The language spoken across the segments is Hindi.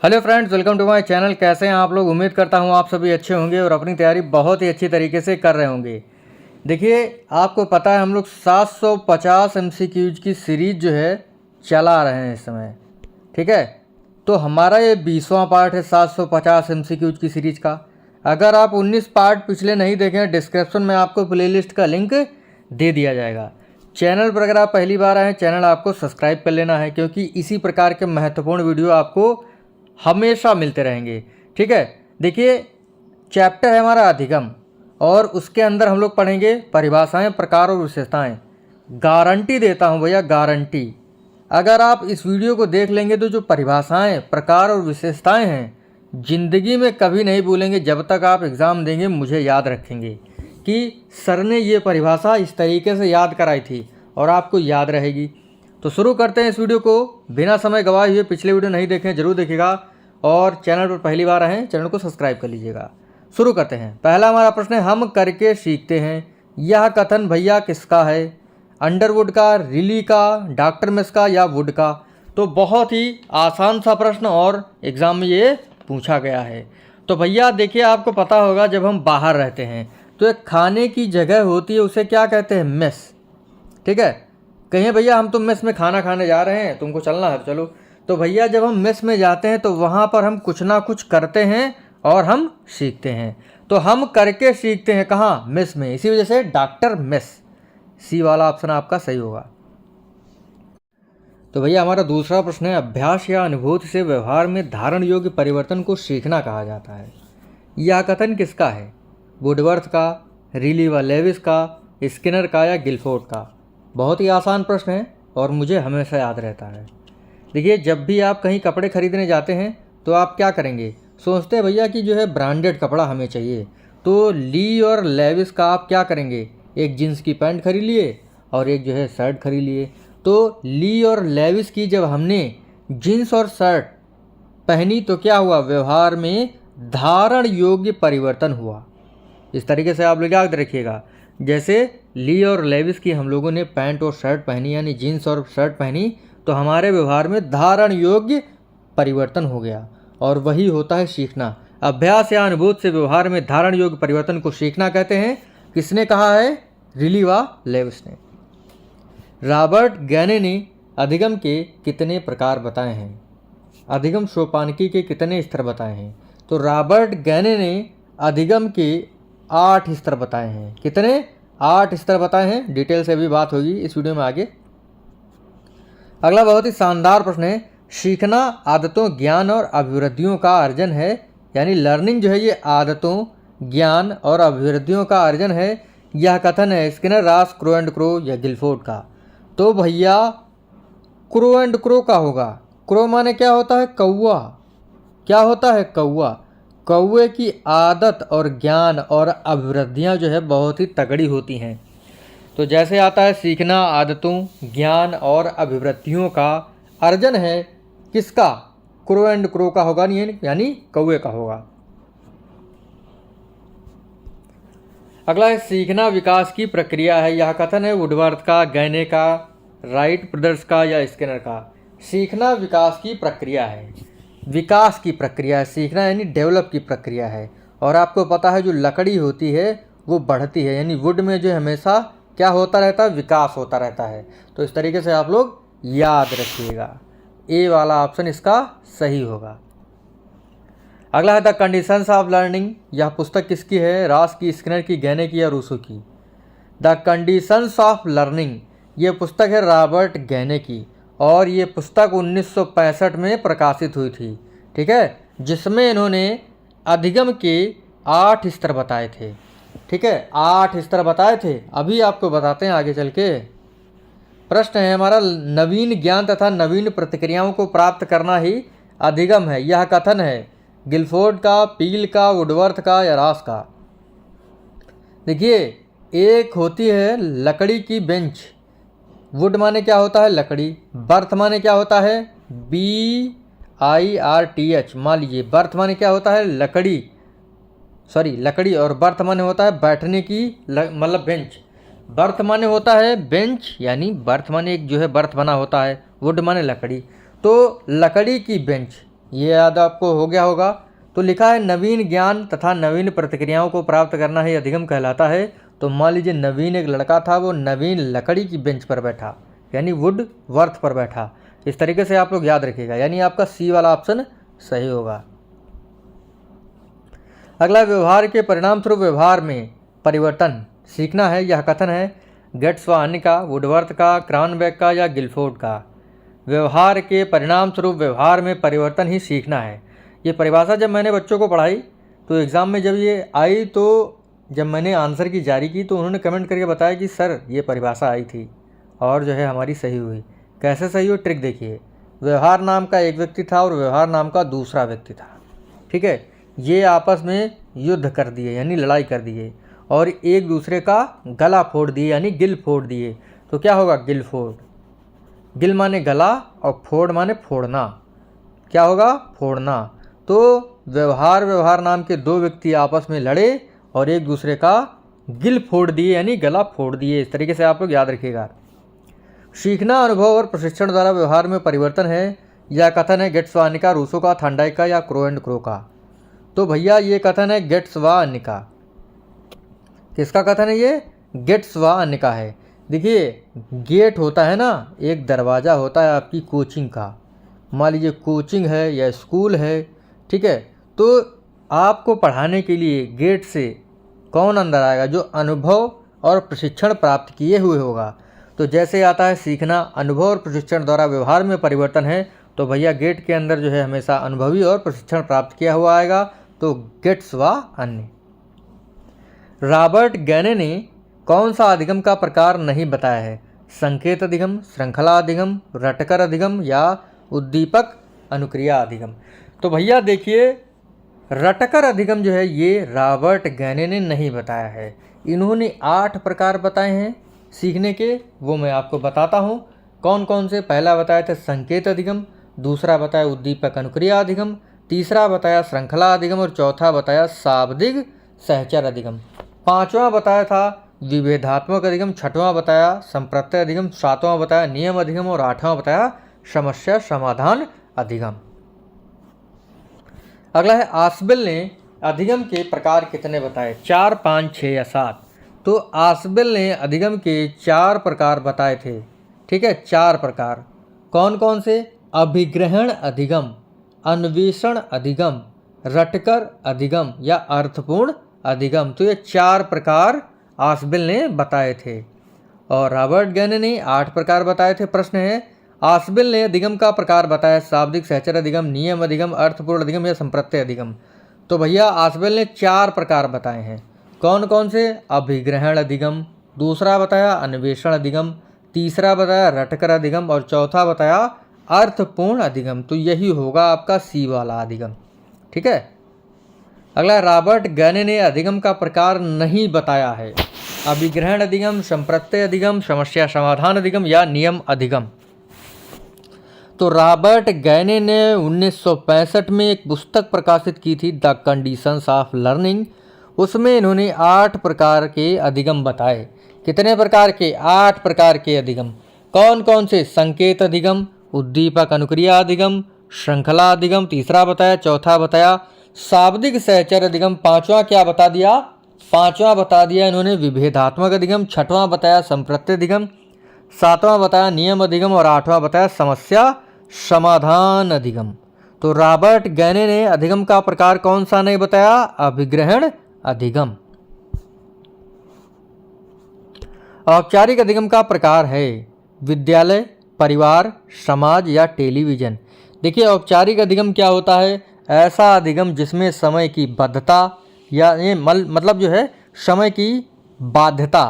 Hello friends, welcome to my channel. कैसे हैं आप लोग? उम्मीद करता हूं आप सभी अच्छे होंगे और अपनी तैयारी बहुत ही अच्छी तरीके से कर रहे होंगे। देखिए, आपको पता है हम लोग 750 एमसीक्यूज की सीरीज जो है चला रहे हैं इस समय। ठीक है, तो हमारा ये 20वां पार्ट है 750 एमसीक्यूज की सीरीज का। अगर आप 19 पार्ट पिछले नहीं देखें, डिस्क्रिप्शन में आपको प्लेलिस्ट का लिंक दे दिया जाएगा। चैनल पर अगर आप पहली बार आए, चैनल आपको सब्सक्राइब कर लेना है, क्योंकि इसी प्रकार के महत्वपूर्ण वीडियो आपको हमेशा मिलते रहेंगे। ठीक है, देखिए चैप्टर है हमारा अधिगम, और उसके अंदर हम लोग पढ़ेंगे परिभाषाएं, प्रकार और विशेषताएं। गारंटी देता हूं भैया, गारंटी, अगर आप इस वीडियो को देख लेंगे तो जो परिभाषाएं, प्रकार और विशेषताएं हैं, जिंदगी में कभी नहीं भूलेंगे। जब तक आप एग्ज़ाम देंगे मुझे याद रखेंगे कि सर ने ये परिभाषा इस तरीके से याद कराई थी, और आपको याद रहेगी। तो शुरू करते हैं इस वीडियो को बिना समय गवाए हुए। पिछले वीडियो नहीं देखें जरूर देखिएगा, और चैनल पर पहली बार आए चैनल को सब्सक्राइब कर लीजिएगा। शुरू करते हैं। पहला हमारा प्रश्न है, हम करके सीखते हैं। यह कथन भैया किसका है? अंडरवुड का, रिली का, डॉक्टर मिस का या वुड का? तो बहुत ही आसान सा प्रश्न और एग्ज़ाम में ये पूछा गया है। तो भैया देखिए, आपको पता होगा जब हम बाहर रहते हैं तो एक खाने की जगह होती है, उसे क्या कहते हैं? मेस। ठीक है, कहिए भैया हम तो मेस में खाना खाने जा रहे हैं, तुमको चलना है चलो। तो भैया जब हम मेस में जाते हैं तो वहाँ पर हम कुछ ना कुछ करते हैं और हम सीखते हैं। तो हम करके सीखते हैं कहाँ? मेस में। इसी वजह से डॉक्टर मेस, सी वाला ऑप्शन आपका सही होगा। तो भैया हमारा दूसरा प्रश्न है, अभ्यास या अनुभूति से व्यवहार में धारण योग्य परिवर्तन को सीखना कहा जाता है। यह कथन किसका है? वुडवर्थ का, रिली व लेविस का, स्किनर का या गिलफोर्ड का? बहुत ही आसान प्रश्न है और मुझे हमेशा याद रहता है। देखिए, जब भी आप कहीं कपड़े खरीदने जाते हैं तो आप क्या करेंगे? सोचते हैं भैया कि जो है ब्रांडेड कपड़ा हमें चाहिए, तो ली और लेविस का आप क्या करेंगे? एक जीन्स की पैंट खरीद लिए और एक जो है शर्ट खरीद लिए। तो ली और लेविस की जब हमने जीन्स और शर्ट पहनी तो क्या हुआ? व्यवहार में धारण योग्य परिवर्तन हुआ। इस तरीके से आप लोग याद रखिएगा। जैसे ली और लेविस की हम लोगों ने पैंट और शर्ट पहनी, यानी जीन्स और शर्ट पहनी, तो हमारे व्यवहार में धारण योग्य परिवर्तन हो गया, और वही होता है सीखना। अभ्यास या अनुभूति से व्यवहार में धारण योग्य परिवर्तन को सीखना कहते हैं। किसने कहा है? रिली व लेविस ने। रॉबर्ट गैने ने अधिगम के कितने प्रकार बताए हैं? अधिगम सोपानकी के कितने स्तर बताए हैं? तो रॉबर्ट गैने ने अधिगम के 8 स्तर बताए हैं। कितने? 8 स्तर बताए हैं। डिटेल से भी बात होगी इस वीडियो में आगे। अगला बहुत ही शानदार प्रश्न है, सीखना आदतों, ज्ञान और अभिवृद्धियों का अर्जन है, यानी लर्निंग जो है ये आदतों, ज्ञान और अभिवृद्धियों का अर्जन है। यह कथन है Skinner, Ross, crow and crow या गिलफोर्ड का? तो भैया क्रो एंड क्रो का होगा। क्रो माने क्या होता है? कौवा। क्या होता है? कौवा। कौवे की आदत और ज्ञान और अभिवृद्धियाँ जो है बहुत ही तगड़ी होती हैं। तो जैसे आता है सीखना आदतों, ज्ञान और अभिवृद्धियों का अर्जन है, किसका? क्रो एंड क्रो का होगा, नहीं यानी कौवे का होगा। अगला है, सीखना विकास की प्रक्रिया है। यह कथन है वुडवर्थ का, गैने का, राइट ब्रदर्स का या स्किनर का? सीखना विकास की प्रक्रिया है। विकास की प्रक्रिया है, सीखना यानी डेवलप की प्रक्रिया है। और आपको पता है जो लकड़ी होती है वो बढ़ती है, यानी वुड में जो हमेशा क्या होता रहता है? विकास होता रहता है। तो इस तरीके से आप लोग याद रखिएगा। ए वाला ऑप्शन इसका सही होगा। अगला है द कंडीशंस ऑफ लर्निंग। यह पुस्तक किसकी है? रॉस की, स्किनर की, गैने की या रूसो की? द कंडीशंस ऑफ लर्निंग ये पुस्तक है रॉबर्ट गैने की, और ये पुस्तक 1965 में प्रकाशित हुई थी। ठीक है, जिसमें इन्होंने अधिगम के 8 स्तर बताए थे। ठीक है, 8 स्तर बताए थे। अभी आपको बताते हैं आगे चल के। प्रश्न है हमारा, नवीन ज्ञान तथा नवीन प्रतिक्रियाओं को प्राप्त करना ही अधिगम है। यह कथन है गिलफोर्ड का, पील का, वुडवर्थ का या रॉस का? देखिए, एक होती है लकड़ी की बेंच। वुड माने क्या होता है? लकड़ी। बर्थ माने क्या होता है? BIRTH। मान लीजिए बर्थ माने क्या होता है? लकड़ी, सॉरी लकड़ी, और बर्थ माने होता है बैठने की, मतलब बेंच। बर्थ माने होता है बेंच, यानी बर्थ माने एक जो है बर्थ बना होता है, वुड माने लकड़ी। तो लकड़ी की बेंच ये याद आपको हो गया होगा। तो लिखा है नवीन ज्ञान तथा नवीन प्रतिक्रियाओं को प्राप्त करना ही अधिगम कहलाता है। तो मान लीजिए नवीन एक लड़का था, वो नवीन लकड़ी की बेंच पर बैठा, यानी वुड वर्थ पर बैठा। इस तरीके से आप लोग याद रखिएगा, यानी आपका सी वाला ऑप्शन सही होगा। अगला, व्यवहार के परिणाम स्वरूप व्यवहार में परिवर्तन सीखना है। यह कथन है गेट्स व अन्य का, वुडवर्थ का, क्रॉनबेक का या गिलफोर्ड का। व्यवहार के परिणाम स्वरूप व्यवहार में परिवर्तन ही सीखना है। ये परिभाषा जब मैंने बच्चों को पढ़ाई तो एग्ज़ाम में जब ये आई, तो जब मैंने आंसर की जारी की तो उन्होंने कमेंट करके बताया कि सर ये परिभाषा आई थी और जो है हमारी सही हुई। कैसे सही हुई, ट्रिक देखिए। व्यवहार नाम का एक व्यक्ति था और व्यवहार नाम का दूसरा व्यक्ति था, ठीक है। ये आपस में युद्ध कर दिए, यानी लड़ाई कर दिए, और एक दूसरे का गला फोड़ दिए, यानी गिल फोड़ दिए। तो क्या होगा, गिल फोड़। गिल माने गला और फोड़ माने फोड़ना। क्या होगा, फोड़ना। तो व्यवहार नाम के दो व्यक्ति आपस में लड़े और एक दूसरे का गिल फोड़ दिए, यानी गला फोड़ दिए। इस तरीके से आप लोग याद रखिएगा। सीखना अनुभव और प्रशिक्षण द्वारा व्यवहार में परिवर्तन है। यह कथन है गेट्स व अन्य का, रूसो का, थांडाइक का या क्रो एंड क्रो का। तो भैया ये कथन है गेट्स व अन्य का। किसका कथन है ये, गेट्स व अन्य का है। देखिए गेट होता है ना, एक दरवाज़ा होता है आपकी कोचिंग का। मान लीजिए कोचिंग है या स्कूल है, ठीक है। तो आपको पढ़ाने के लिए गेट से कौन अंदर आएगा, जो अनुभव और प्रशिक्षण प्राप्त किए हुए होगा। तो जैसे आता है सीखना अनुभव और प्रशिक्षण द्वारा व्यवहार में परिवर्तन है, तो भैया गेट के अंदर जो है हमेशा अनुभवी और प्रशिक्षण प्राप्त किया हुआ आएगा। तो गेट्स व अन्य। रॉबर्ट गैने ने कौन सा अधिगम का प्रकार नहीं बताया है, संकेत अधिगम, श्रृंखला अधिगम, रटकर अधिगम या उद्दीपक अनुक्रिया अधिगम। तो भैया देखिए रटकर अधिगम जो है ये रॉबर्ट गैने ने नहीं बताया है। इन्होंने 8 प्रकार बताए हैं सीखने के, वो मैं आपको बताता हूँ कौन कौन से। पहला बताया था संकेत अधिगम, दूसरा बताया उद्दीपक अनुक्रिया अधिगम, तीसरा बताया श्रृंखला अधिगम और चौथा बताया शाब्दिक सहचर अधिगम। पांचवा बताया था विभेदात्मक अधिगम, छठवां बताया संप्रत्यय अधिगम, सातवां बताया नियम अधिगम और आठवां बताया समस्या समाधान अधिगम। अगला है आसबेल ने अधिगम के प्रकार कितने बताए, 4, 5, 6 या 7। तो आसबेल ने अधिगम के 4 प्रकार बताए थे, ठीक है। 4 प्रकार कौन कौन से, अभिग्रहण अधिगम, अन्वेषण अधिगम, रटकर अधिगम या अर्थपूर्ण अधिगम। तो ये 4 प्रकार आसबेल ने बताए थे और रॉबर्ट गैने ने 8 प्रकार बताए थे। प्रश्न है आसबेल ने अधिगम का प्रकार बताया, शाब्दिक सहचर अधिगम, नियम अधिगम, अर्थपूर्ण अधिगम या संप्रत्यय अधिगम। तो भैया आसबेल ने 4 प्रकार बताए हैं। कौन कौन से, अभिग्रहण अधिगम, दूसरा बताया अन्वेषण अधिगम, तीसरा बताया रटकर अधिगम और चौथा बताया अर्थपूर्ण अधिगम। तो यही होगा आपका सी वाला अधिगम, ठीक है। अगला, रॉबर्ट गैने ने अधिगम का प्रकार नहीं बताया है, अभिग्रहण अधिगम, संप्रत्यय अधिगम, समस्या समाधान अधिगम या नियम अधिगम। तो रॉबर्ट गैने ने 1965 में एक पुस्तक प्रकाशित की थी द कंडीशंस ऑफ लर्निंग। उसमें इन्होंने 8 प्रकार के अधिगम बताए। कितने प्रकार के, 8 प्रकार के अधिगम। कौन कौन से, संकेत अधिगम, उद्दीपक अनुक्रिया अधिगम, श्रृंखला अधिगम तीसरा बताया, चौथा बताया शाब्दिक सहचर अधिगम, पांचवा क्या बता दिया, पांचवा बता दिया इन्होंने विभेदात्मक अधिगम, छठवां बताया संप्रत्यय अधिगम, सातवां बताया नियम अधिगम और आठवां बताया समस्या समाधान अधिगम। तो रॉबर्ट गैने ने अधिगम का प्रकार कौन सा नहीं बताया, अभिग्रहण अधिगम। औपचारिक अधिगम का प्रकार है विद्यालय, परिवार, समाज या टेलीविजन। देखिए औपचारिक अधिगम क्या होता है, ऐसा अधिगम जिसमें समय की बद्धता या ये मतलब जो है समय की बाध्यता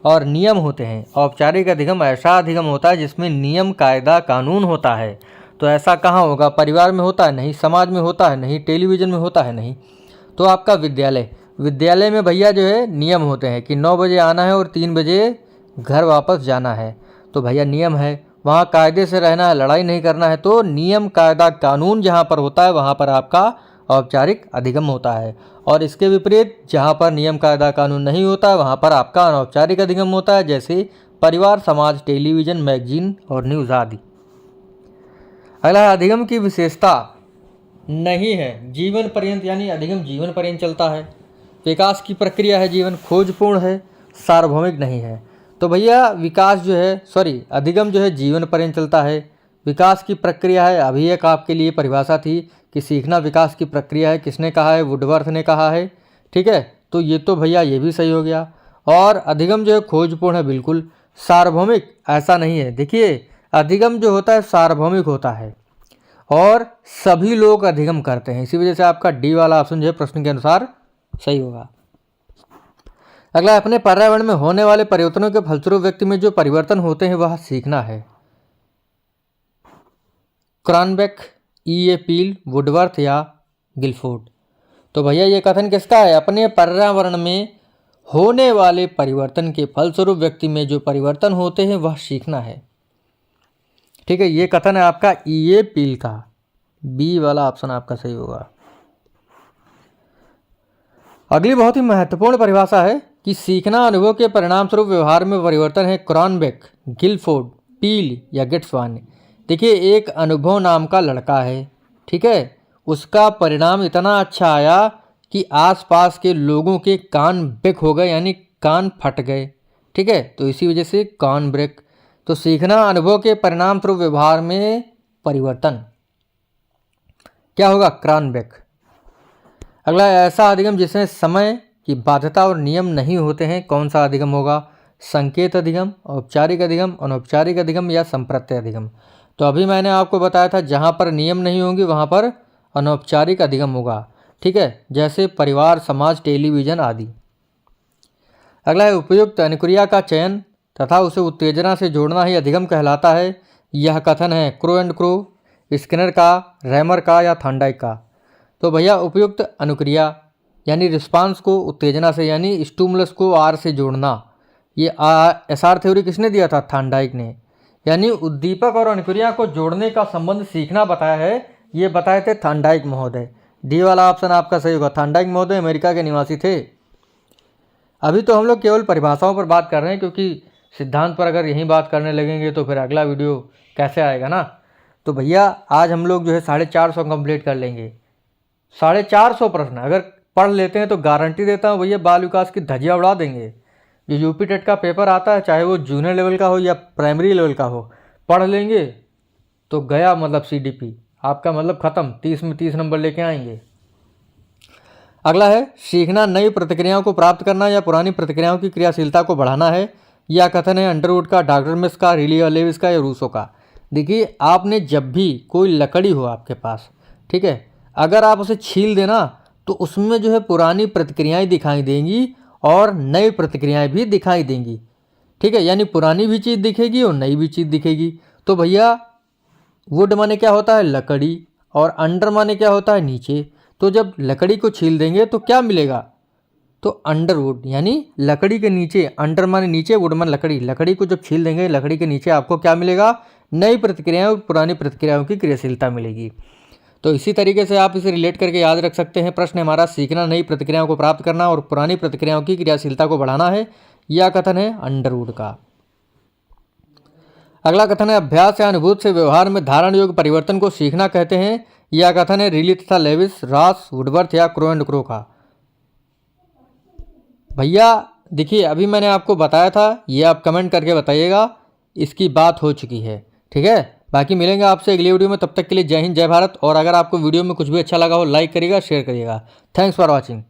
और नियम होते हैं। औपचारिक अधिगम ऐसा अधिगम होता है जिसमें नियम कायदा कानून होता है। तो ऐसा कहाँ होगा, परिवार में होता है नहीं, समाज में होता है नहीं, टेलीविज़न में होता है नहीं। तो आपका विद्यालय, विद्यालय में भैया जो है नियम होते हैं कि 9 बजे आना है और 3 बजे घर वापस जाना है। तो भैया नियम है, वहाँ कायदे से रहना है, लड़ाई नहीं करना है। तो नियम कायदा कानून जहाँ पर होता है वहाँ पर आपका औपचारिक अधिगम होता है। और इसके विपरीत जहाँ पर नियम कायदा कानून नहीं होता है वहाँ पर आपका अनौपचारिक अधिगम होता है, जैसे परिवार, समाज, टेलीविज़न, मैगजीन और न्यूज़ आदि। अगला अधिगम की विशेषता नहीं है। जीवन पर्यंत यानी अधिगम जीवन पर्यंत चलता है। विकास की प्रक्रिया है जीवन, खोजपूर्ण है, सार्वभौमिक नहीं है। तो भैया विकास जो है अधिगम जो है जीवन पर्यंत चलता है। विकास की प्रक्रिया है, अभी एक आपके लिए परिभाषा थी कि सीखना विकास की प्रक्रिया है, किसने कहा है? वुडवर्थ ने कहा है। ठीक है, तो ये तो भैया ये भी सही हो गया। और अधिगम जो है खोजपूर्ण है, बिल्कुल। सार्वभौमिक ऐसा नहीं है। देखिए अधिगम जो होता है सार्वभौमिक होता है और सभी लोग अधिगम करते हैं, इसी वजह से आपका डी वाला ऑप्शन जो है प्रश्न के अनुसार सही होगा। अगला, अपने पर्यावरण में होने वाले परिवर्तनों के फलस्वरूप व्यक्ति में जो परिवर्तन होते हैं वह सीखना है। क्रॉनबेक, ई.ए. पील, वुडवर्थ या गिलफोर्ड। तो भैया ये कथन किसका है? अपने पर्यावरण में होने वाले परिवर्तन के फलस्वरूप व्यक्ति में जो परिवर्तन होते हैं वह सीखना है। ठीक है, ये कथन है आपका ई.ए. पील का। बी वाला ऑप्शन आपका सही होगा। अगली बहुत ही महत्वपूर्ण परिभाषा है कि सीखना अनुभव के परिणाम स्वरूप व्यवहार में परिवर्तन है। क्रॉनबेक, गिलफोर्ड, पील या गिट्सवान। देखिए एक अनुभव नाम का लड़का है, ठीक है, उसका परिणाम इतना अच्छा आया कि आसपास के लोगों के कान बेक हो गए, यानी कान फट गए। ठीक है, तो इसी वजह से कान ब्रेक। तो सीखना अनुभव के परिणाम स्वरूप व्यवहार में परिवर्तन क्या होगा? क्रॉनबेक। अगला, ऐसा अधिगम जिसमें समय की बाध्यता और नियम नहीं होते हैं, कौन सा अधिगम होगा? संकेत अधिगम, औपचारिक अधिगम, अनौपचारिक अधिगम या संप्रत्यय अधिगम। तो अभी मैंने आपको बताया था जहाँ पर नियम नहीं होंगे वहाँ पर अनौपचारिक अधिगम होगा। ठीक है, जैसे परिवार, समाज, टेलीविज़न आदि। अगला है उपयुक्त अनुक्रिया का चयन तथा उसे उत्तेजना से जोड़ना ही अधिगम कहलाता है। यह कथन है क्रो एंड क्रो, स्किनर का, रैमर का या थॉर्नडाइक का। तो भैया उपयुक्त अनुक्रिया यानी रिस्पांस को उत्तेजना से यानी स्टूमुलस को आर से जोड़ना, ये एसआर थ्योरी किसने दिया था? थॉर्नडाइक ने। यानी उद्दीपक और अनुक्रिया को जोड़ने का संबंध सीखना बताया है, ये बताए थे थॉर्नडाइक महोदय। डी वाला ऑप्शन आपका सही होगा। थॉर्नडाइक महोदय अमेरिका के निवासी थे। अभी तो हम लोग केवल परिभाषाओं पर बात कर रहे हैं, क्योंकि सिद्धांत पर अगर यहीं बात करने लगेंगे तो फिर अगला वीडियो कैसे आएगा ना। तो भैया आज हम लोग जो है 450 कंप्लीट कर लेंगे। 450 प्रश्न अगर पढ़ लेते हैं तो गारंटी देता हूँ भैया बाल विकास की धज्जियाँ उड़ा देंगे। जो यूपी टेट का पेपर आता है, चाहे वो जूनियर लेवल का हो या प्राइमरी लेवल का हो, पढ़ लेंगे तो गया मतलब CDP आपका मतलब ख़त्म। 30 में 30 नंबर लेके आएंगे। अगला है सीखना नई प्रतिक्रियाओं को प्राप्त करना या पुरानी प्रतिक्रियाओं की क्रियाशीलता को बढ़ाना है। यह कथन है अंडरवुड का, डॉक्टर मिस का, रिली और लेविस का या रूसो का। देखिए आपने जब भी कोई लकड़ी हो आपके पास, ठीक है, अगर आप उसे छील देना तो उसमें जो है पुरानी प्रतिक्रियाएं दिखाई देंगी और नई प्रतिक्रियाएं भी दिखाई देंगी। ठीक है, यानी पुरानी भी चीज़ दिखेगी और नई भी चीज़ दिखेगी। तो भैया वुड माने क्या होता है? लकड़ी, और अंडर माने क्या होता है? नीचे। तो जब लकड़ी को छील देंगे तो क्या मिलेगा? तो अंडरवुड, यानी लकड़ी के नीचे, अंडर माने नीचे, वुड माने लकड़ी। लकड़ी को जब छील देंगे लकड़ी के नीचे आपको क्या मिलेगा? नई प्रतिक्रियाएं, पुरानी प्रतिक्रियाओं की क्रियाशीलता मिलेगी। तो इसी तरीके से आप इसे रिलेट करके याद रख सकते हैं। प्रश्न हमारा सीखना नई प्रतिक्रियाओं को प्राप्त करना और पुरानी प्रतिक्रियाओं की क्रियाशीलता को बढ़ाना है। यह कथन है अंडरवुड का। अगला कथन है अभ्यास या अनुभूति से व्यवहार में धारण योग्य परिवर्तन को सीखना कहते हैं। यह कथन है रिली तथा लेविस, रॉस, वुडवर्थ या क्रो एंड क्रो का। भैया देखिए अभी मैंने आपको बताया था, ये आप कमेंट करके बताइएगा, इसकी बात हो चुकी है। ठीक है, बाकी मिलेंगे आपसे अगली वीडियो में। तब तक के लिए जय हिंद, जय भारत। और अगर आपको वीडियो में कुछ भी अच्छा लगा हो लाइक करिएगा, शेयर करिएगा। Thanks for watching.